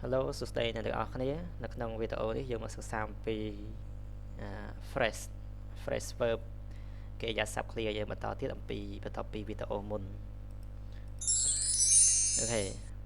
Hello សួស្តីអ្នកទាំងអស់គ្នានៅក្នុងវីដេអូនេះយើងមកសិក្សាអំពី phrase verb កិរិយាសព្ទ clear យើងបន្តទៀតបន្ទាប់ពីវីដេអូមុនអូខេ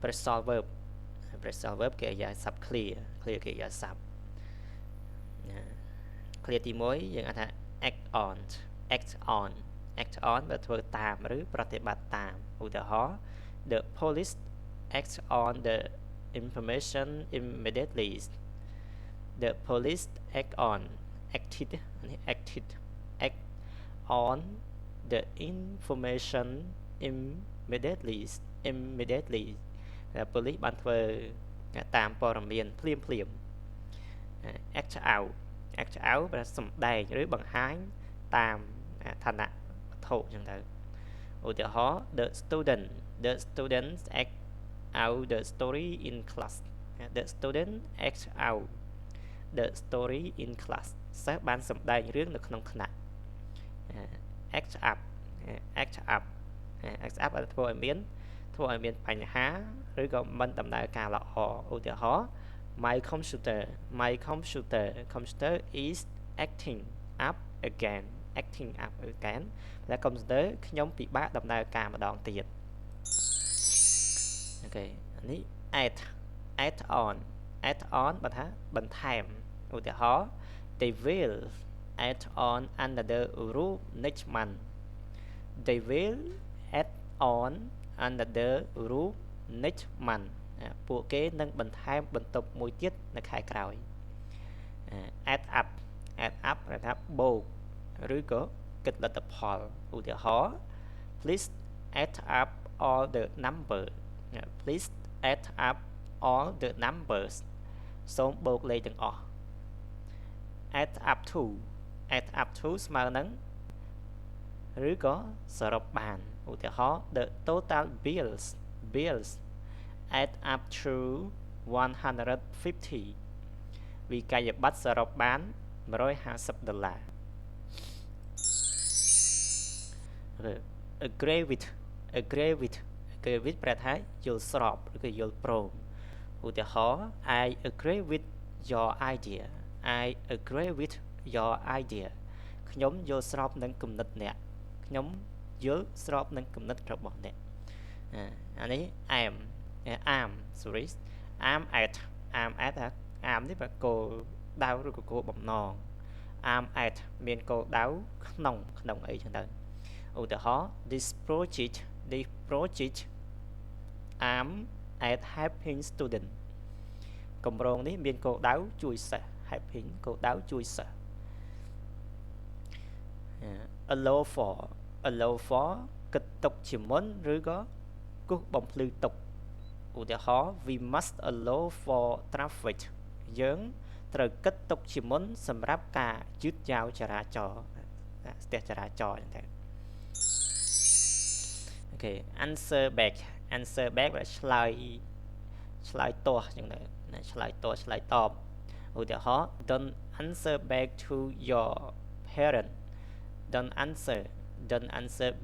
phrasal verb កិរិយាសព្ទ clear កិរិយាសព្ទ clear ទី1យើងអាចថា act on បើធ្វើតាមឬប្រតិបត្តិតាមឧទាហរណ៍ the police acts on the information immediately the police acted act on the information immediately ដែល police បានធ្វើតាមព័ត៌មានភ្លាម act out ប្រែសម្ដែងឬបង្ហាញតាមឋានៈវត្ថុអញ្ចឹងទៅឧទាហរណ៍ the students act out the story in class the student act out the story in class សិស្សបានសម្ដែងរឿងនៅក្នុងថ្នាក់ act up ធ្វើឲ្យមានបញ្ហាឬក៏មិនដំណើរការល្អឧទាហរណ៍ my computer is acting up again តែ computer ខ្ញុំពិបាកដំណើរការម្ដងទៀតអូខេនេះ add on បើថាបន្ថែមឧទាហរណ៍ they will add on another roof next month they will add on another roof next month ពួកគេនឹងបន្ថែមបន្ទប់មួយទៀតនៅខែក្រោយ add up ប្រែថាបូកឬក៏គិតលទ្ធផលឧទាហរណ៍ please add up all the numbers សូមបូកលេខទាំងអស់ add up to ស្មើនឹងឬក៏សរុបបានឧទាហរណ៍ the total bills add up to 150 វិក័យប័ត្រសរុបបាន$150 agree with ប្រែថាយល់ស្របឬក៏យល់ព្រមឧទាហរណ៍ I agree with your idea ខ្ញុំយល់ស្របនឹងគំនិតអ្នកខ្ញុំយល់ស្របនឹងគំនិតរបស់អ្នកអានេះ am at នេះបើគោលដៅឬក៏គោលបំណង am at មានគោលដៅក្នុងអីចឹងទៅឧទាហរណ៍ this project am at helping student គម្រោងនេះមានគោលដៅជួយសិស្ស helping គោលដៅជួយសិស្ស allow for គិតទុកជាមុនឬក៏គូសបំភ្លឺទុកឧទាហរណ៍ we must allow for traffic យើងត្រូវគិតទុកជាមុនសម្រាប់ការយឺតយ៉ាវចរាចរណ៍ស្ទះចរាចរណ៍ចឹងទៅអូខេ answer back វាឆ្លើយទាស់ចឹងទៅឆ្លើយតបឧទាហរណ៍ don't answer back to your parent don't answer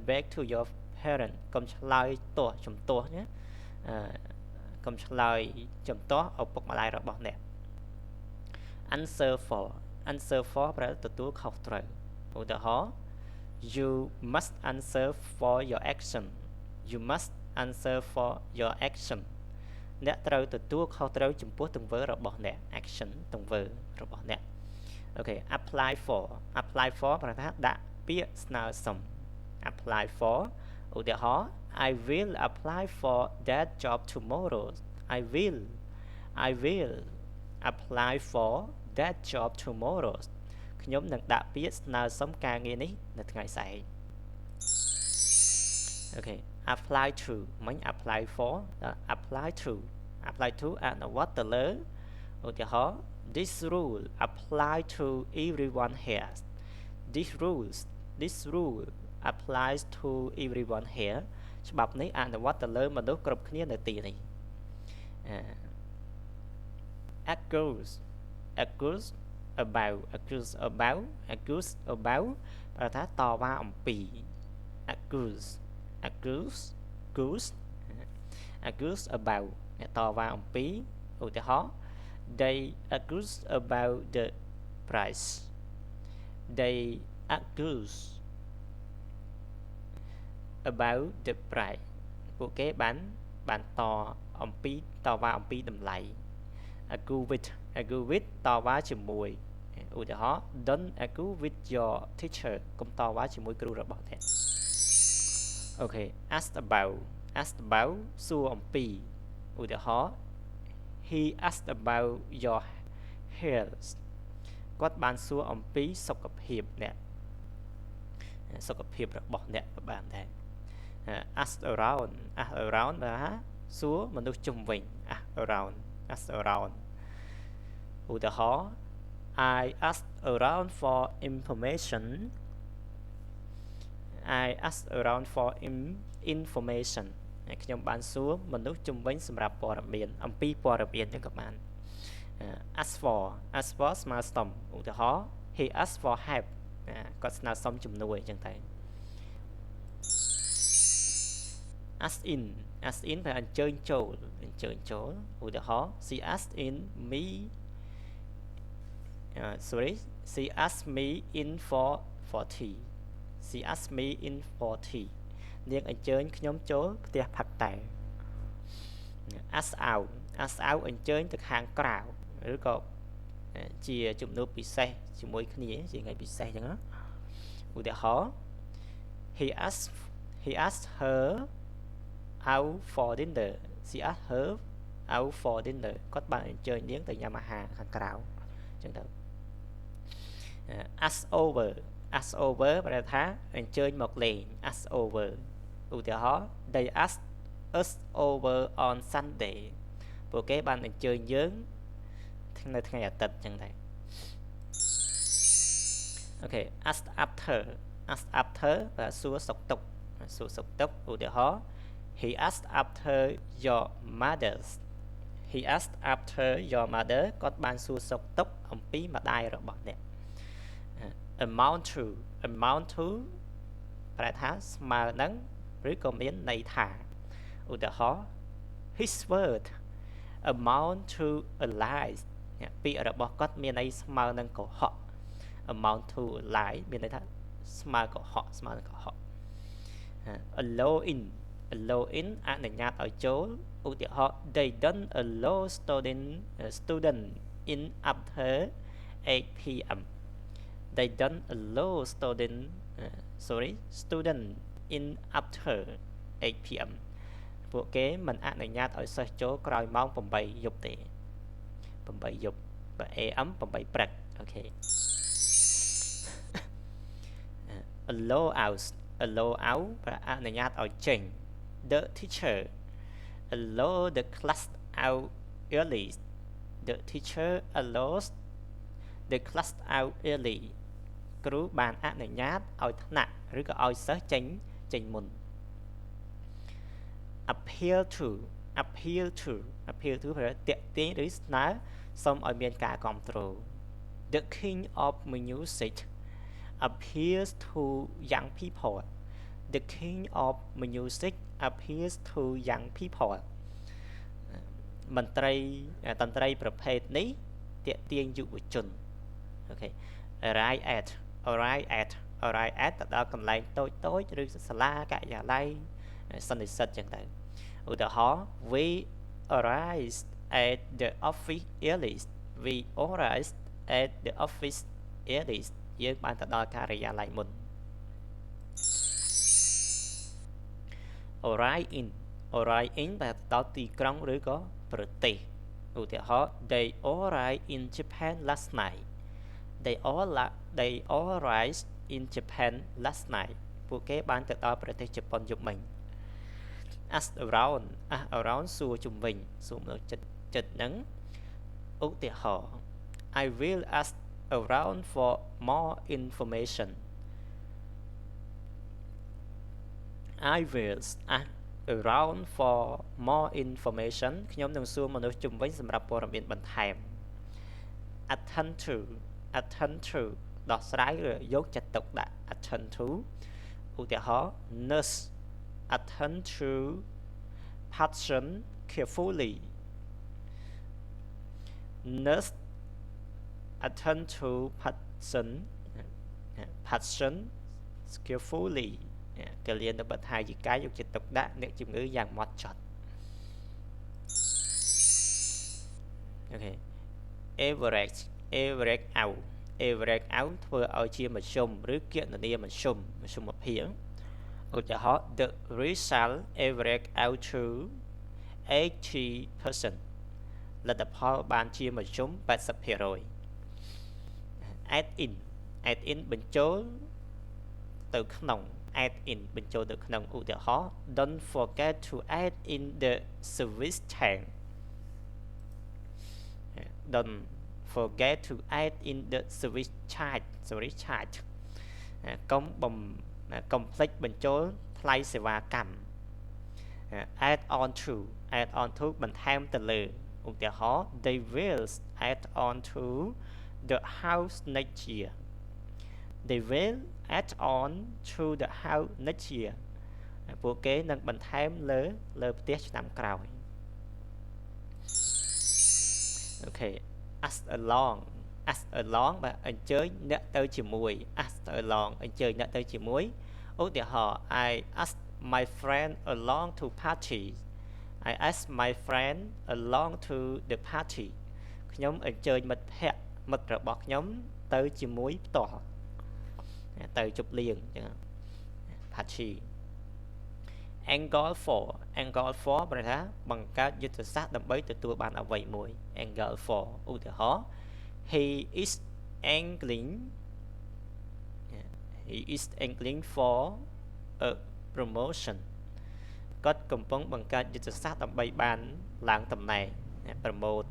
back to your parent កុំឆ្លើយជំទាស់ណាកុំឆ្លើយជំទាស់ឪពុកម្ដាយរបស់អ្នក answer for ប្រែទទួលខុសត្រូវឧទាហរណ៍ you must answer for your action អ្នកត្រូវទទួលខុសត្រូវចំពោះទង្វើរបស់អ្នក action ទង្វើរបស់អ្នកអូខេ apply for ប្រែថាដាក់ពាក្យស្នើសុំ apply for ឧទាហរណ៍ I will apply for that job tomorrow I will apply for that job tomorrow ខ្ញុំនឹងដាក់ពាក្យស្នើសុំការងារនេះនៅថ្ងៃស្អែកអូខេ apply to មិញ apply for apply to អនុវត្តទៅលើឧទាហរណ៍ this rule apply to everyone here this rule applies to everyone here ច្បាប់នេះអនុវត្តទៅលើមនុស្សគ្រប់គ្នានៅទីនេះ accuse about ប្រែថាតវ៉ាអំពី accuse about តវ៉ាអំពី ឧទាហរណ៍ they argue about the price they argue about the price ពួកគេបានតអំពីតវ៉ាអំពីតម្លៃ argue with តវ៉ាជាមួយឧទាហរណ៍ don't argue with your teacher កុំតវ៉ាជាមួយគ្រូរបស់អ្នកអូខេ ask about សួរអំពីឧទាហរណ៍ he asked about your health គាត់បានសួរអំពីសុខភាពអ្នកសុខភាពរបស់អ្នកក៏បានដែរ ask around បាទសួរមនុស្សជុំវិញ ask around ឧទាហរណ៍ I asked around for information information ខ្ញុំបានសួរមនុស្សជុំវិញសម្រាប់ព័ត៌មានអំពីព័ត៌មាននេះក៏បាន ask for ស្មើសុំឧទាហរណ៍ he asked for help គាត់ស្នើសុំជំនួយអញ្ចឹងតែ ask in បែរអញ្ជើញចូលឧទាហរណ៍ she asked me in for tea she asked me in for tea នាងអញ្ជើញខ្ញុំចូលផ្ទះផឹកតែ ask out អញ្ជើញទៅខាងក្រៅឬក៏ជាជំនួបពិសេសជាមួយគ្នាជាថ្ងៃពិសេសអញ្ចឹងណាឧទាហរណ៍ he asked her out for dinner she asked her out for dinner គាត់បានអញ្ជើញនាងទៅញ៉ាំអាហារខាងក្រៅអញ្ចឹងទៅ ask over ប្រែថាអញ្ជើញមកលេង ask over ឧទាហរណ៍ they asked us over on Sunday ពួកគេបានអញ្ជើញយើងនៅថ្ងៃអាទិត្យអញ្ចឹងដែរអូខេ ask after បាទសួរសុខទុក្ខឧទាហរណ៍ he asked after your mother គាត់បានសួរសុខទុក្ខអំពីម្ដាយរបស់អ្នក amount to ប្រែថាស្មើនឹងឬក៏មានន័យថាឧទាហរណ៍ his word amount to a lie ពាក្យរបស់គាត់មានន័យស្មើនឹងកុហក amount to a lie មានន័យថាស្មើកុហក allow in អនុញ្ញាតឲ្យចូលឧទាហរណ៍ they don't allow student in after 8 p.m. they don't allow student in after 8 p.m. ពួកគេមិនអនុញ្ញាតឲ្យសិស្សចូលក្រោយម៉ោង8យប់ទេ8យប់បើ AM 8ព្រឹកអូខេ allow out ប្រអនុញ្ញាតឲ្យចេញ the teacher allow the class out early the teacher allows the class out early គ្រូបានអនុញ្ញាតឲ្យថ្នាក់ឬក៏ឲ្យសិស្សចេញមុន appeal to ប្រែតាក់ទាញឬស្នើសុំឲ្យមានការគាំទ្រ the king of music appeals to young people the king of music appeals to young people តន្ត្រីប្រភេទនេះតាក់ទាញយុវជនអូខេ arrive at ទៅដល់កន្លែងតូចឬសាលាការិយាល័យសន្និសីទចឹងទៅឧទាហរណ៍ we arrived at the office early យើងបានទៅដល់ការិយាល័យមុន arrive in តែដល់ទីក្រុងឬក៏ប្រទេសឧទាហរណ៍ they arrived in Japan last night they arrived in Japan last night ពួកគេបានទៅដល់ប្រទេសជប៉ុនយប់មិញ ask around សួរជុំវិញសួរមនុស្សចិត្តហ្នឹងឧទាហរណ៍ I will ask around for more information I will ask around for more information ខ្ញុំនឹងសួរមនុស្សជុំវិញសម្រាប់ព័ត៌មានបន្ថែម attend to ដោះស្រាយឬយកចិត្តទុកដាក់ attend to ឧទាហរណ៍ nurse attend to patient carefully nurse attend to patient skillfully គេរៀនទៅបទថាយិកាយកចិត្តទុកដាក់អ្នកជំងឺយ៉ាងហ្មត់ចត់អូខេ average out average out ធ្វើឲ្យជាមធ្យមឬគណនាមធ្យមភាពឧទាហរណ៍ the result average out to 80% លទ្ធផលបានជាមធ្យម 80% add in បញ្ចូលទៅក្នុង add in បញ្ចូលទៅក្នុងឧទាហរណ៍ don't forget to add in the service tank don't forget to add in the service charge កុំភ្លេចបញ្ចូលថ្លៃសេវាកម្ម add on to បន្ថែមទៅលើឧទាហរណ៍ they will add on to the house next year they will add on to the house next year ពួកគេនឹងបន្ថែមលើផ្ទះឆ្នាំក្រោយអូខេ ask along បាទអញ្ជើញអ្នកទៅជាមួយ ask along អញ្ជើញអ្នកទៅជាមួយឧទាហរណ៍ I ask my friend along to party I ask my friend along to the party ខ្ញុំអញ្ជើញមិត្តភ័ក្តិមិត្តរបស់ខ្ញុំទៅជាមួយផ្ទាល់ទៅជប់លៀងអញ្ចឹង party angle for ប្រែថាបង្កើតយុទ្ធសាស្ត្រដើម្បីទទួលបានអ្វីមួយ angle for ឧទាហរណ៍ he is angling for a promotion គាត់កំពុងបង្កើតយុទ្ធសាស្ត្រដើម្បីបានឡើងតំណែង promote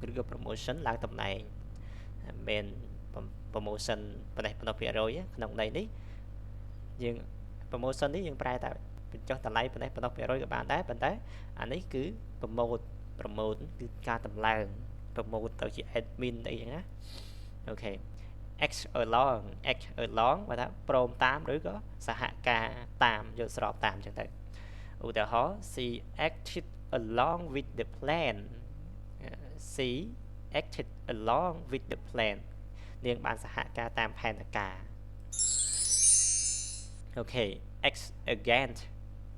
ឬក៏ promotion ឡើងតំណែងមាន promotion ប៉ុណ្ណេះប៉ុណ្ណោះភាគរយក្នុងន័យនេះយើង promotion នេះយើងប្រែតែបញ្ចុះតម្លៃប៉ុណ្ណេះប៉ុណ្ណោះភាគរយក៏បានដែរប៉ុន្តែអានេះគឺ promote គឺការតម្លើង promote ទៅជា admin អីចឹងណាអូខេ act along បើថាព្រមតាមឬក៏សហការតាមយកស្របតាមចឹងទៅឧទាហរណ៍ she acted along with the plan នាងបានសហការតាមផែនការអូខេ act against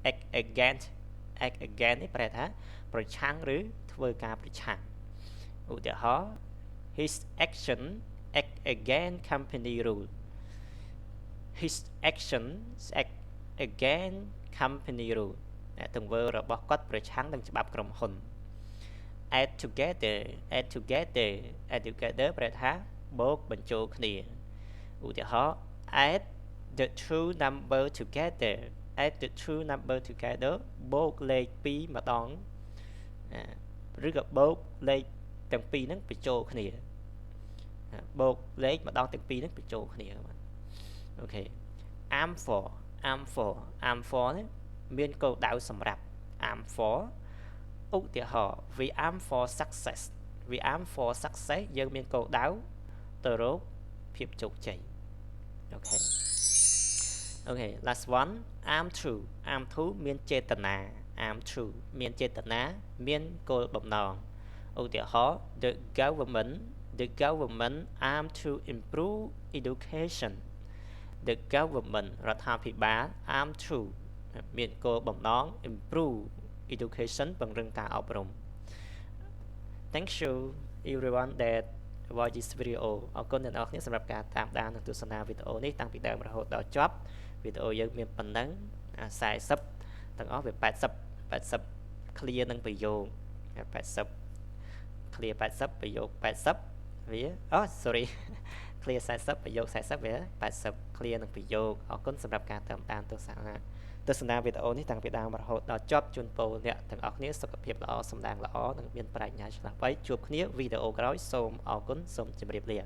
នេះប្រែថាប្រឆាំងឬធ្វើការប្រឆាំងឧទាហរណ៍ his action act against company rule his actions act against company rule ទង្វើរបស់គាត់ប្រឆាំងនឹងច្បាប់ក្រុមហ៊ុន add together ប្រែថាបូកបញ្ចូលគ្នាឧទាហរណ៍ add the two number together បូកលេខ2ម្ដងឬក៏បូកលេខទាំងពីរហ្នឹងបញ្ចូលគ្នាបូកលេខម្ដងទាំងពីរហ្នឹងបញ្ចូលគ្នាអូខេ aim for នេះមានគោលដៅសម្រាប់ aim for ឧទាហរណ៍ we aim for success យើងមានគោលដៅទៅរកភាពជោគជ័យអូខេ last one aim to មានចេតនា មានគោលបំណងឧទាហរណ៍ the government aim to improve education the government រដ្ឋាភិបាល aim to មានគោលបំណង improve education ពង្រឹងការអប់រំ Thank you everyone that watch this video អរគុណអ្នកនរគ្នាសម្រាប់ការតាមដាននិងទស្សនាវីដេអូនេះតាំងពីដើមរហូតដល់ចប់វីដេអូយើងមានប៉ុណ្ណឹង40ទាំងអស់វា80 clear នឹងប្រយោគ80 clear 80ប្រយោគ80វាsorry clear 40ប្រយោគ40វា80 clear នឹងប្រយោគអរគុណសម្រាប់ការតាមដានទស្សនាវីដេអូនេះតាំងពីដើមរហូតដល់ចប់ជូនពរអ្នកទាំងអស់គ្នាសុខភាពល្អសម្ដែងល្អនិងមានប្រាជ្ញាឆ្លាស់វៃជួបគ្នាវីដេអូក្រោយសូមអរគុណសូមជម្រាបលា